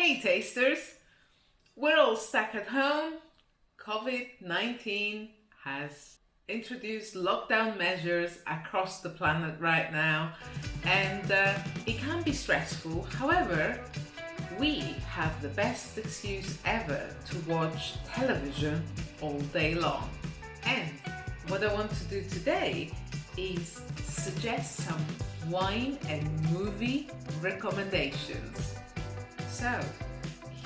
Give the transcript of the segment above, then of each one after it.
Hey tasters, we're all stuck at home. COVID-19 has introduced lockdown measures across the planet right now, and it can be stressful. However, we have the best excuse ever to watch television all day long. And what I want to do today is suggest some wine and movie recommendations. So,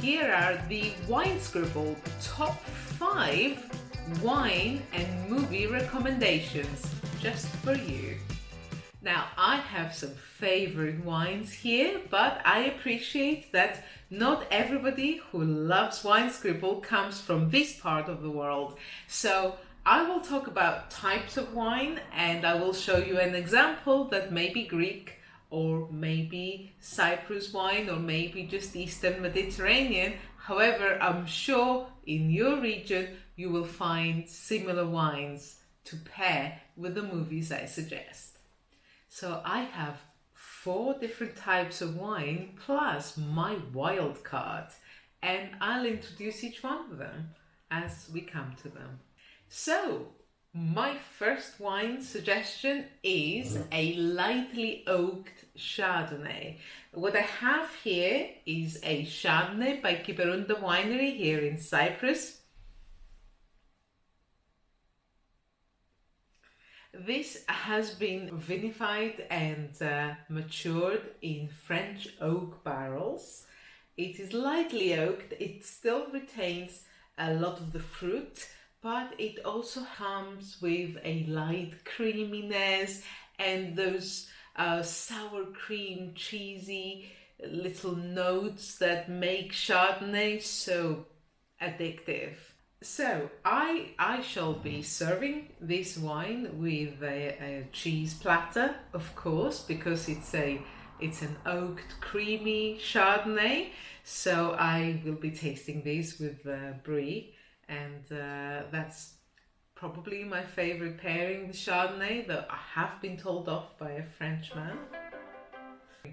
here are the Wine Scribble top 5 wine and movie recommendations just for you. Now, I have some favorite wines here, but I appreciate that not everybody who loves Wine Scribble comes from this part of the world. So, I will talk about types of wine and I will show you an example that may be Greek or maybe Cyprus wine or maybe just Eastern Mediterranean. However, I'm sure in your region you will find similar wines to pair with the movies I suggest. So I have 4 different types of wine plus my wild card, and I'll introduce each one of them as we come to them. So, my first wine suggestion is a lightly oaked Chardonnay. What I have here is a Chardonnay by Kiberunda Winery here in Cyprus. This has been vinified and matured in French oak barrels. It is lightly oaked, it still retains a lot of the fruit, but it also comes with a light creaminess and those sour cream, cheesy little notes that make Chardonnay so addictive. So I shall be serving this wine with a cheese platter, of course, because it's an oaked creamy Chardonnay. So I will be tasting this with brie. And that's probably my favorite pairing, the Chardonnay, though I have been told off by a Frenchman.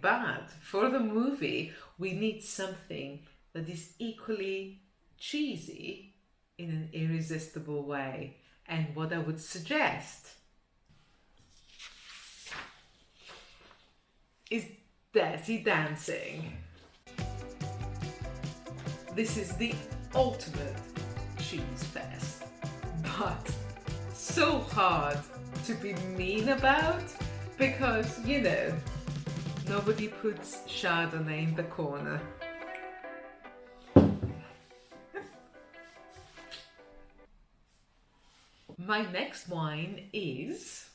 But for the movie, we need something that is equally cheesy in an irresistible way. And what I would suggest is Dirty Dancing. This is the ultimate cheese fest, but so hard to be mean about because, you know, nobody puts Chardonnay in the corner. My next wine is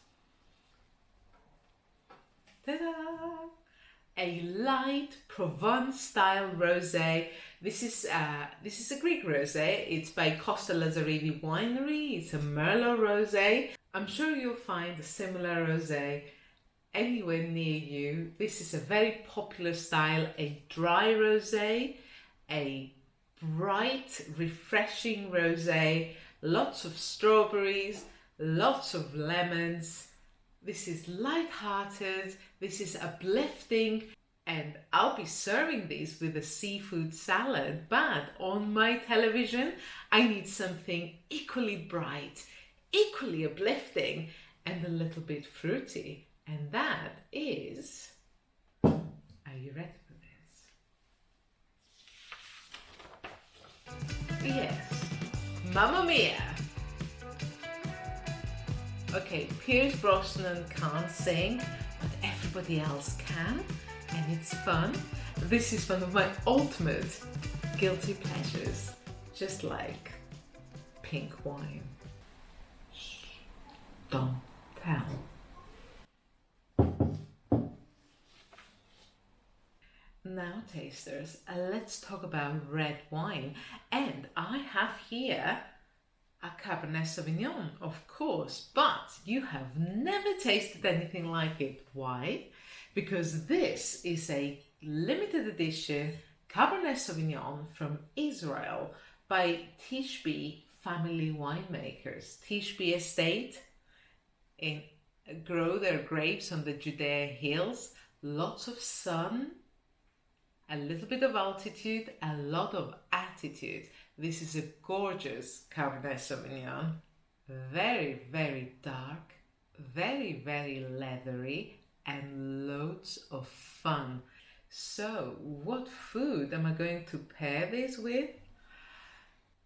ta-da! A light Provence style rosé. This is a Greek rosé. It's by Costa Lazarevi Winery. It's a Merlot rosé. I'm sure you'll find a similar rosé anywhere near you. This is a very popular style, a dry rosé, a bright, refreshing rosé, lots of strawberries, lots of lemons. This is light-hearted, this is uplifting, and I'll be serving these with a seafood salad, but on my television, I need something equally bright, equally uplifting, and a little bit fruity. And that is... Are you ready for this? Yes. Mamma Mia! Okay, Pierce Brosnan can't sing, but everybody else can, and it's fun. This is one of my ultimate guilty pleasures, just like pink wine. Shh, don't tell. Now, tasters, let's talk about red wine, and I have here a Cabernet Sauvignon, of course, but you have never tasted anything like it. Why? Because this is a limited edition Cabernet Sauvignon from Israel by Tishbe family winemakers. Tishbe Estate grow their grapes on the Judea hills, lots of sun, A little bit of altitude, a lot of attitude. This is a gorgeous Cabernet Sauvignon. Very, very dark, very, very leathery, and loads of fun. So, what food am I going to pair this with?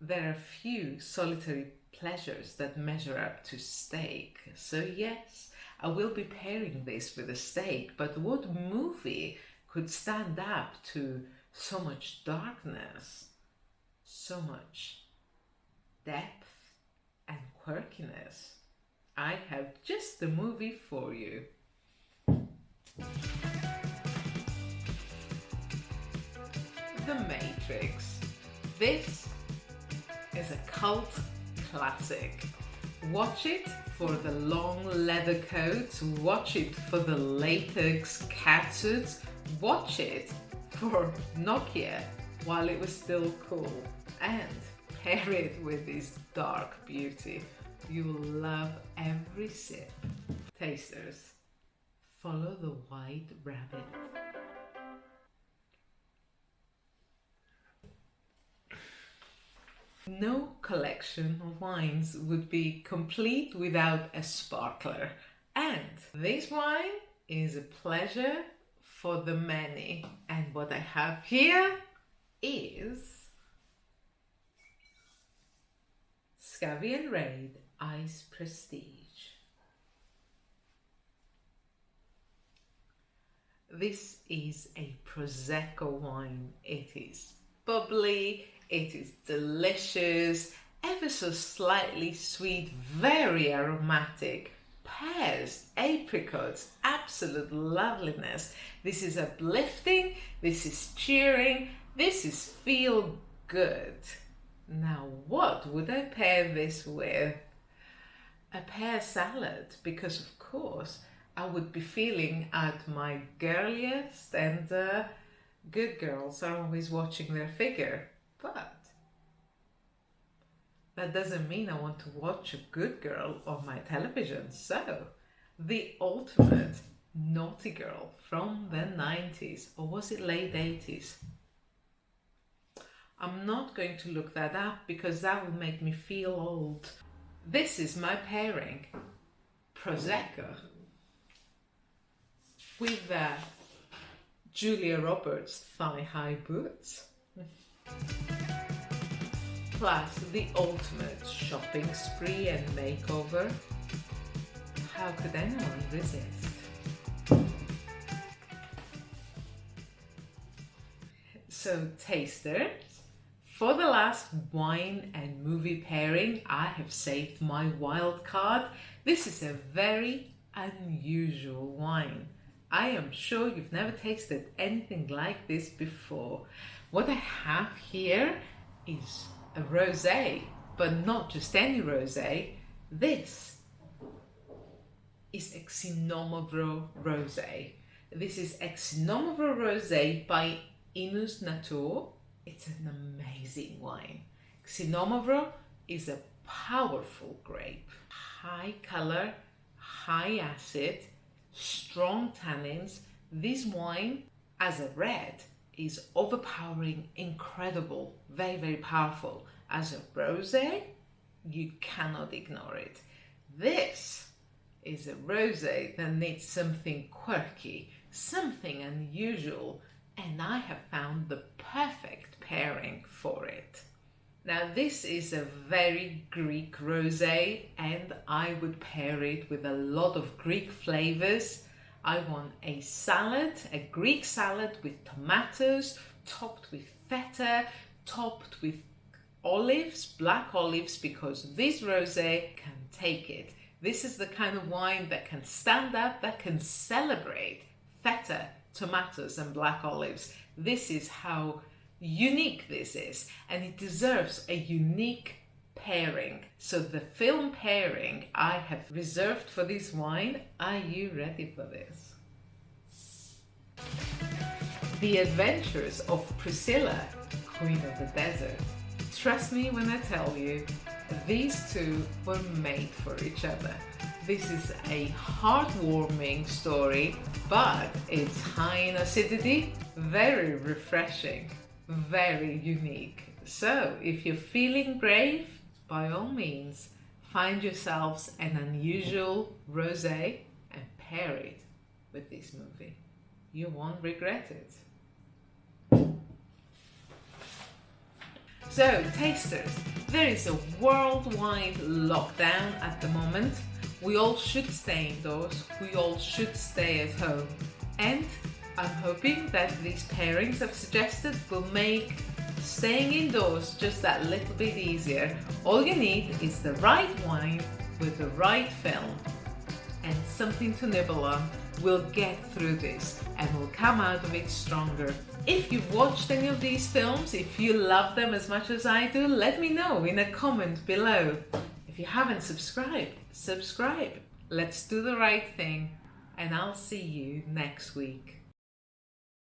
There are few solitary pleasures that measure up to steak. So yes, I will be pairing this with a steak, but what movie could stand up to so much darkness, so much depth and quirkiness? I have just the movie for you. The Matrix. This is a cult classic. Watch it for the long leather coats, watch it for the latex catsuits, watch it for Nokia while it was still cool, and pair it with this dark beauty. You will love every sip. Tasters, follow the white rabbit. No collection of wines would be complete without a sparkler. And this wine is a pleasure for the many. And what I have here is Scavian Raid Ice Prestige. This is a Prosecco wine. It is bubbly, it is delicious, ever so slightly sweet, very aromatic, pears, apricots, absolute loveliness. This is uplifting, this is cheering, this is feel good. Now, what would I pair this with? A pear salad, because of course I would be feeling at my girliest, and good girls are always watching their figure. But that doesn't mean I want to watch a good girl on my television. So, the ultimate naughty girl from the 90s, or was it late 80s? I'm not going to look that up because that will make me feel old. This is my pairing. Prosecco with Julia Roberts thigh-high boots. Plus the ultimate shopping spree and makeover. How could anyone resist? So tasters, for the last wine and movie pairing, I have saved my wild card. This is a very unusual wine. I am sure you've never tasted anything like this before. What I have here is a rosé, but not just any rosé. This is Exinomovro Rosé. This is Exinomovro Rosé by Inus Natur. It's an amazing wine. Exinomovro is a powerful grape. High color, high acid, strong tannins. This wine, as a red, is overpowering, incredible, very, very powerful. As a rosé, you cannot ignore it. This is a rosé that needs something quirky, something unusual, and I have found the perfect pairing for it. Now, this is a very Greek rosé, and I would pair it with a lot of Greek flavors. I want a salad, a Greek salad with tomatoes, topped with feta, topped with olives, black olives, because this rosé can take it. This is the kind of wine that can stand up, that can celebrate feta, tomatoes and black olives. This is how unique this is, and it deserves a unique pairing. So the film pairing I have reserved for this wine, are you ready for this? The Adventures of Priscilla, Queen of the Desert. Trust me when I tell you, these two were made for each other. This is a heartwarming story, but it's high in acidity, very refreshing, very unique. So if you're feeling brave, by all means, find yourselves an unusual rosé and pair it with this movie. You won't regret it. So, tasters, there is a worldwide lockdown at the moment. We all should stay indoors, we all should stay at home. And I'm hoping that these pairings I've suggested will make staying indoors just that little bit easier. All you need is the right wine with the right film and something to nibble on. We'll get through this and we'll come out of it stronger. If you've watched any of these films, if you love them as much as I do, let me know in a comment below. If you haven't subscribed, subscribe. Let's do the right thing, and I'll see you next week.